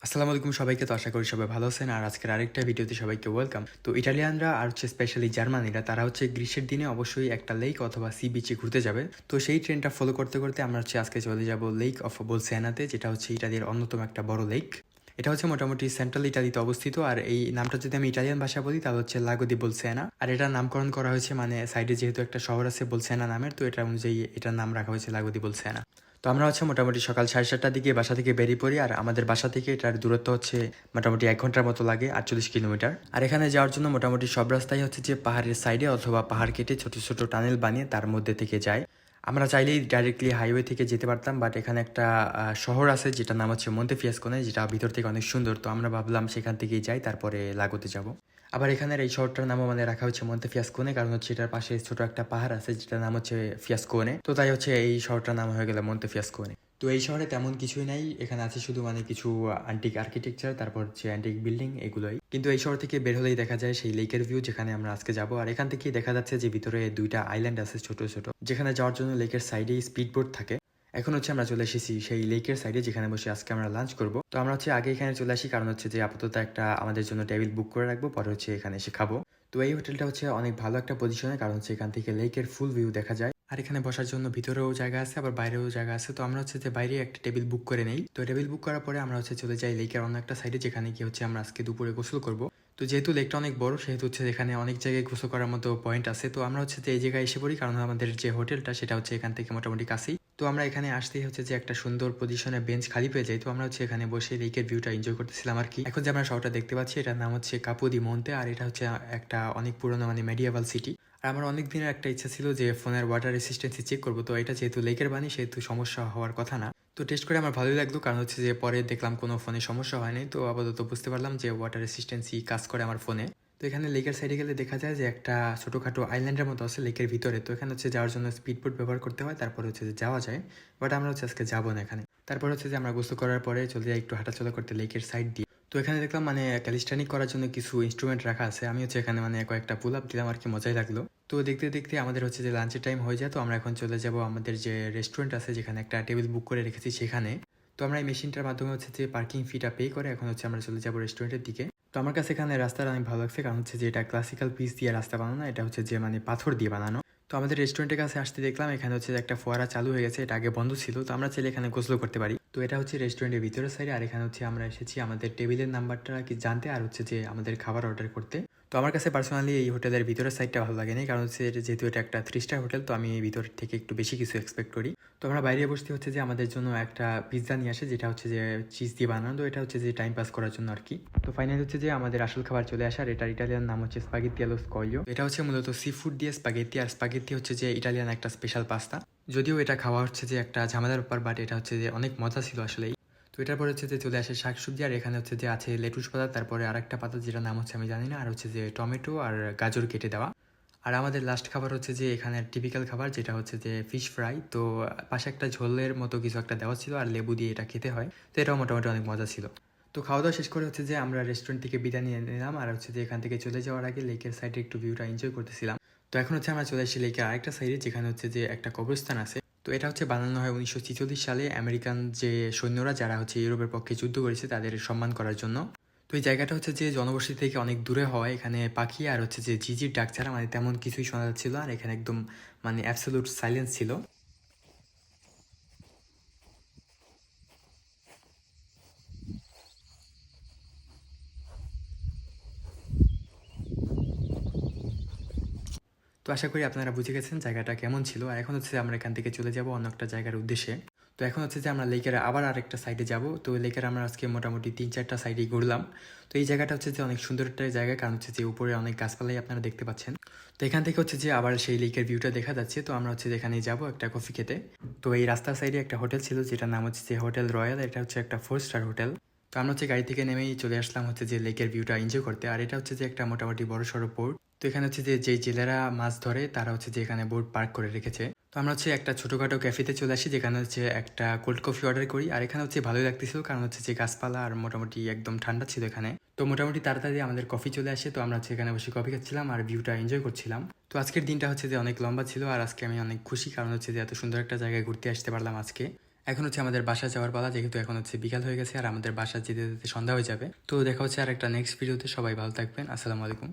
আসসালামু আলাইকুম সবাইকে। তো আশা করি সবাই ভালো আছেন। আর আজকের আরেকটা ভিডিওতে সবাইকে ওয়েলকাম। তো ইটালিয়ানরা আর স্পেশালি জার্মানিরা তারা গ্রীষ্মের দিনে অবশ্যই একটা লেক অথবা সি বিচে ঘুরতে যাবে। তো সেই ট্রেনটা ফলো করতে করতে আমরা আজকে চলে যাব লেক অফ বোলসেনাতে, যেটা ইটালির অন্যতম একটা বড় লেক। এটা মোটামুটি সেন্ট্রাল ইটালিতে অবস্থিত। আর এই নামটা যদি আমি ইটালিয়ান ভাষা বলি তাহলে লাগো দি বোলসেনা। আর এটার নামকরণ করা হয়েছে সাইডে যেহেতু একটা শহর আছে বোলসেনা নামের, তো এটা অনুযায়ী এটার নাম রাখা হয়েছে লাগো দি বোলসেনা। তো আমরা মোটামুটি সকাল 7:30টার দিকে বাসা থেকে বেরিয়ে পড়ি। আর আমাদের বাসা থেকে এটার দূরত্ব মোটামুটি 1 ঘন্টার মতো লাগে, 48 কিলোমিটার। আর এখানে যাওয়ার জন্য মোটামুটি সব রাস্তাই যে পাহাড়ের সাইডে অথবা পাহাড় কেটে ছোট ছোট টানেল বানিয়ে তার মধ্যে থেকে যায়। আমরা চাইলেই ডাইরেক্টলি হাইওয়ে থেকে যেতে পারতাম, বাট এখানে একটা শহর আছে যেটার নাম মন্তেফিয়াসকোনে, যেটা ভিতর থেকে অনেক সুন্দর। তো আমরা ভাবলাম সেখান থেকেই যাই, তারপরে লাগোতে যাব। আবার এখানের এই শহরটার নামও রাখা হচ্ছে মন্তেফিয়াসকোনে, কারণ এটার পাশে ছোট একটা পাহাড় আছে যেটার নাম ফিয়াসকোনে। তো তাই এই শহরটার নাম হয়ে গেল মন্তেফিয়াসকোনে। তো এই শহরে তেমন কিছুই নাই, এখানে আছে শুধু কিছু অ্যান্টিক আর্কিটেকচার, তারপর অ্যান্টিক বিল্ডিং, এগুলোই। কিন্তু এই শহর থেকে বের হলেই দেখা যায় সেই লেকের ভিউ, যেখানে আমরা আজকে যাব। আর এখান থেকে দেখা যাচ্ছে যে ভিতরে 2টা আইল্যান্ড আছে ছোট ছোট, যেখানে যাওয়ার জন্য লেকের সাইডে স্পিড বোট থাকে। এখন আমরা চলে এসেছি সেই লেকের সাইডে, যেখানে বসে আজকে আমরা লাঞ্চ করব। তো আমরা আগে এখানে চলে আসি, কারণ যে আপাতত একটা আমাদের জন্য টেবিল বুক করে রাখবো, পরে এখানে এসে খাবো। তো এই হোটেলটা অনেক ভালো একটা পজিশনে, কারণ এখান থেকে লেকের ফুল ভিউ দেখা যায়। আর এখানে বসার জন্য ভিতরেও জায়গা আছে, আবার বাইরেও জায়গা আছে। তো আমরা যে বাইরে একটা টেবিল বুক করে নেই। তো টেবিল বুক করার পরে আমরা চলে যাই লেকের অন্য একটা সাইডে, যেখানে কি আমরা আজকে দুপুরে গোসল করব। তো যেহেতু লেকটা অনেক বড়, সেহেতু এখানে অনেক জায়গায় গোসল করার মতো পয়েন্ট আছে। তো আমরা যে এই জায়গায় এসে পড়ি, কারণ আমাদের যে হোটেলটা সেটা এখান থেকে মোটামুটি কাছেই। তো আমরা এখানে আসতেই যে একটা সুন্দর পজিশনে বেঞ্চ খালি পেয়ে যাই। তো আমরা এখানে বসে লেকের ভিউটা এনজয় করতেছিলাম আর কি। এখন যে আমরা শহরটা দেখতে পাচ্ছি, এটার নাম কাপো দি মন্তে। আর এটা একটা অনেক পুরনো মেডিয়েভাল সিটি। আর আমার অনেক দিনের একটা ইচ্ছা ছিল যে ফোনের ওয়াটার রেসিস্টেন্সি চেক করবো। তো এটা যেহেতু লেকের পানি, সেহেতু সমস্যা হওয়ার কথা না। তো টেস্ট করে আমার ভালোই লাগলো, কারণ যে পরে দেখলাম কোনো ফোনে সমস্যা হয়নি। তো আপাতত বুঝতে পারলাম যে ওয়াটার রেসিস্টেন্সি কাজ করে আমার ফোনে। তো এখানে লেকের সাইডে গেলে দেখা যায় যে একটা ছোটোখাটো আইল্যান্ডের মতো আছে লেকের ভিতরে। তো এখানে যাওয়ার জন্য স্পিড বোট ব্যবহার করতে হয়, তারপর যে যাওয়া যায়। বাট আমরা আজকে যাবো না এখানে। তারপর যে আমরা গোসল করার পরে চলে যাই একটু হাঁটাচলা করতে লেকের সাইড দিয়ে। তো এখানে দেখলাম ক্যালিস্টানিক করার জন্য কিছু ইনস্ট্রুমেন্ট রাখা আছে। আমি এখানে কয়েকটা পুল আপ দিলাম আর কি, মজাই লাগলো। তো দেখতে দেখতে আমাদের যে লাঞ্চের টাইম হয়ে যায়। তো আমরা এখন চলে যাব আমাদের যে রেস্টুরেন্ট আছে, যেখানে একটা টেবিল বুক করে রেখেছি সেখানে। তো আমরা এই মেশিনটার মাধ্যমে যে পার্কিং ফিটা পে করে এখন আমরা চলে যাব রেস্টুরেন্টের দিকে। তো আমার কাছে এখানে রাস্তাটা অনেক ভালো লাগছে, কারণ যে এটা ক্লাসিক্যাল পিস দিয়ে রাস্তা বানানো, এটা যে পাথর দিয়ে বানানো। তো আমাদের রেস্টুরেন্টের কাছে আসতে দেখলাম এখানে একটা ফোয়ারা চালু হয়ে গেছে, এটা আগে বন্ধ ছিল। তো আমরা চাইলে এখানে গোসল করতে পারি। তো এটা রেস্টুরেন্টের ভিতরের সাইডে। আর এখানে আমরা এসেছি আমাদের টেবিলের নাম্বারটা কি জানতে, আর যে আমাদের খাবার অর্ডার করতে। তো আমার কাছে পার্সোনালি এই হোটেলের ভিতরের সাইডটা ভালো লাগেনি, কারণ যেহেতু এটা একটা 3 স্টার হোটেল, তো আমি এই ভিতর থেকে একটু বেশি কিছু এক্সপেক্ট করি। তো আমরা বাইরে বসতে যে আমাদের জন্য একটা পিৎজা নিয়ে আসে, যেটা যে চিজ দিয়ে বানানো। তো এটা যে টাইম পাস করার জন্য আর কি। তো ফাইনালি যে আমাদের আসল খাবার চলে আসার, এটার ইটালিয়ান নাম স্পাগেত্তি আলো স্কোলিও। এটা মূলত সি ফুড দিয়ে স্পাগেত্তি। আর স্পাগেত্তি যে ইটালিয়ান একটা স্পেশাল পাস্তা। যদিও এটা খাওয়া যে একটা ঝামেলার ব্যাপার, বাট এটা যে অনেক মজা ছিল আসলেই। তো এটার পরে যে চলে আসে শাকসবজি। আর এখানে যে আছে লেটুস পাতা, তারপরে আরেকটা পাতা যেটা নাম আমি জানি না। আর যে টমেটো আর গাজর কেটে দেওয়া। আর আমাদের লাস্ট খাবার যে এখানের টিপিক্যাল খাবার, যেটা যে ফিশ ফ্রাই। তো পাশে একটা ঝোলের মতো কিছু একটা দেওয়া ছিল, আর লেবু দিয়ে এটা খেতে হয়। তো এটাও মোটামুটি অনেক মজা ছিল। তো খাওয়া দাওয়া শেষ করে যে আমরা রেস্টুরেন্ট থেকে বিদায় নিয়ে নিলাম। আর যে এখান থেকে চলে যাওয়ার আগে লেকের সাইডে একটু ভিউটা এনজয় করতেছিলাম। তো এখন আমরা চলে আসি লেকের আরেকটা সাইডে, যেখানে যে একটা কবরস্থান আছে। তো এটা বানানো হয় 1946 সালে আমেরিকান যে সৈন্যরা, যারা ইউরোপের পক্ষে যুদ্ধ করেছে, তাদের সম্মান করার জন্য। তো এই জায়গাটা যে জনবসতি থেকে অনেক দূরে হওয়ায় এখানে পাখি আর যে ঝিঝির ডাক ছাড়া তেমন কিছুই শোনা যাচ্ছিল। আর এখানে একদম অ্যাবসলিউট সাইলেন্স ছিল। তো আশা করি আপনারা বুঝে গেছেন জায়গাটা কেমন ছিল। আর এখন আমরা এখান থেকে চলে যাব অন্য একটা জায়গার উদ্দেশ্যে। তো এখন যে আমরা লেকের আবার আরেকটা সাইডে যাব। তো লেকের আমরা আজকে মোটামুটি 3-4টা সাইডেই ঘুরলাম। তো এই জায়গাটা যে অনেক সুন্দর একটা জায়গা, কারণ যে উপরে অনেক গাছপালাই আপনারা দেখতে পাচ্ছেন। তো এখান থেকে যে আবার সেই লেকের ভিউটা দেখা যাচ্ছে। তো আমরা এখানে যাব একটা কফি খেতে। তো এই রাস্তার সাইডে একটা হোটেল ছিল, যেটার নাম যে হোটেল রয়্যাল। এটা একটা 4 স্টার হোটেল। তো আমরা গাড়ি থেকে নেমেই চলে আসলাম যে লেকের ভিউটা এনজয় করতে। আর এটা যে একটা মোটামুটি বড় সড়ো পোর্ট। তো এখানে যে জেলেরা মাছ ধরে, তারা যে এখানে বোট পার্ক করে রেখেছে। তো আমরা একটা ছোটখাটো ক্যাফেতে চলে আসি, যেখানে একটা কোল্ড কফি অর্ডার করি। আর এখানে ভালোই লাগতেছিল, কারণ যে গাছপালা আর মোটামুটি একদম ঠান্ডা ছিল এখানে। তো মোটামুটি তাড়াতাড়ি আমাদের কফি চলে আসে। তো আমরা এখানে বসে কফি খাচ্ছিলাম আর ভিউটা এনজয় করছিলাম। তো আজকের দিনটা যে অনেক লম্বা ছিল। আর আজকে আমি অনেক খুশি, কারণ যে এত সুন্দর একটা জায়গায় ঘুরতে আসতে পারলাম আজকে। এখন হচ্ছে আমাদের বাসা যাওয়ার পালা, যেহেতু এখন হচ্ছে বিকাল হয়ে গেছে আর আমাদের বাসা যেতে যেতে সন্ধ্যা হয়ে যাবে। তো দেখা হচ্ছে আর একটা নেক্সট ভিডিওতে। সবাই ভালো থাকবেন। আসসালামু আলাইকুম।